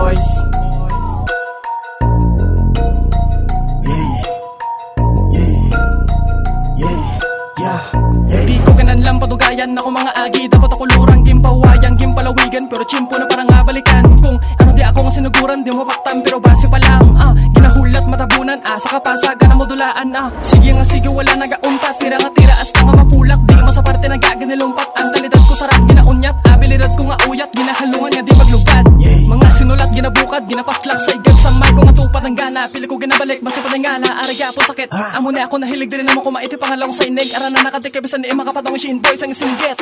boys. Di ko ganan lang padugayan ako mga agi. Dapat ako lurang gimpawayang gimpalawigan, pero chimpo na parang ngabalikan. Kung ano di ako nga sinuguran, di mapaktan pero base pa lang. Ginahulat matabunan, sa kapasagan na modulaan. Sige nga sige wala nagauntat, tira nga tira hasta nga mapulak. Di mo sa parte nagaganilumpat, ang talidad ko sarap ginaunyat. Abilidad ko nga uyat, ginahalungan nga di maglubad. Mga sinulat ginabukad, ginapaslak sa igad sa mic ko nga tupad ang gana. Pili ko ginabalik, basta pa nga na araya po sakit. Amo na ako nahilig din naman kumaiti pangalang sa inig. Ara na nakatikabisan ni makapatong si invoice ang isinggit.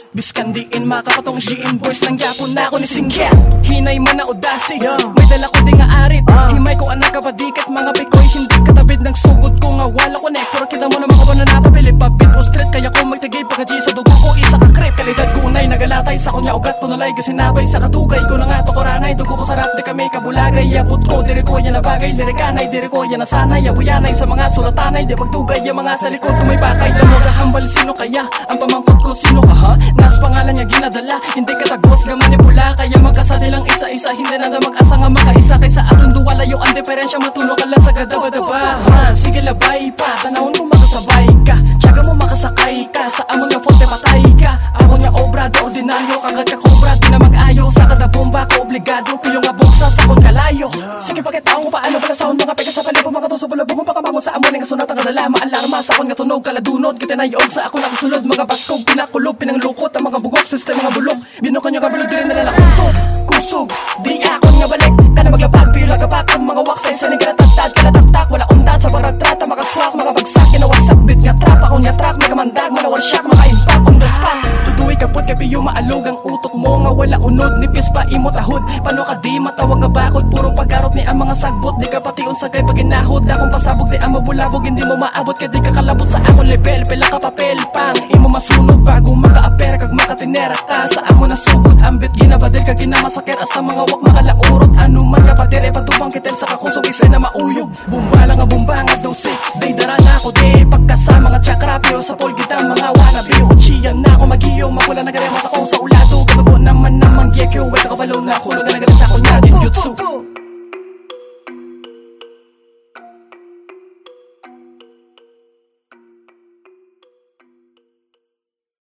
Biskandiin makapatong si invoice nang yapon na ako ni singgit. Hinay man na udasig, may dala ko di nga arit. Himay ko anak kapadikat, mga pikoy hindi katabid ng sugod ko nga wala connect. Pero kita mo naman ko ba na napapili pabit o street, kaya ko magtagay pagkaji sa dugo ko isa ka krip. Kalidad ko unay nagalatay sa kunya ugat panulay, gasinabay sa katugay ko na nga to koranay. Dugo ko sarap di kami kabulagay, yabot ko diri ko yan na bagay. Lirikanay diri ko yan na sanay, yabuyanay sa mga sulatanay. Di magtugay yung mga sa likod ko may bakay. Damo kahambal sino kaya, ang pamangkot ko sino ka ha? Nas pangalan niya ginadala, hindi katagos nga manipula. Kaya magkasali lang isa-isa, hindi na na mag-asa nga makaisa. Kaysa atong duwalayo ang diferensya, matuno ka lang sa gadawa-dawa. Sige labay pa, tanawon mo makasabay ka. Tiyaga mo makasakay ka, sa amon nga fonte patay ka. Ako nga obra, do ordinaryo, kagad ka kobra. Di na mag-ayo, sa kada bomba ko obligado. Piyo nga buksa sa kon kalayo. Sige pakitaw mo paano pala sound, mga peka sa palipo, mga tuso bulabog. Pakamangon sa amon nga sunat ang kadala, maalarma sa kon nga tunog kaladunod. Kitanayon sa ako nakasulod, mga baskog, pinakulob, pinanglukot. Ang mga bugok, system mga bulok. Binukan nyo kabalog, di rin nalalakutok. Kusog, di akon nga balik. Kana maglapag, pila kapak. Ang mga waksay, saning kalatagtad, kalataktak. Wala untat sa baragtrata, makaswak, mga bagsak. Kinawasak, bit nga trap, ako nga track. Mga mandag, manawar shock, mga impact on the spot. Tutuwi kapot, kapiyo maalog ang utok mo. Nga wala unod, nipis pa imot ahod. Pano ka di matawag nga bakod, puro pagkarot ni ang mga sagbot. Di ka pati unsagay pag inahod. Akong pasabog, di ang mabulabog, hindi mo maabot. Kaya di ka kalabot sa akong level. Pila ka papel, pang imo masunog bago maka-apera kag makatinera ka. Sa amo na sugod, ambit ginabadil ka ginamasakit. Hasta mga wak makalaurot, ano man ka padire. Patubang kitel sa kakusog, isay na mauyog. Bumba lang nga bumba nga dose, day dara na ako di. Pagkasama nga tsakrapyo sa polgita, mga wannabe. Uchiyan na ako magiyo, mapula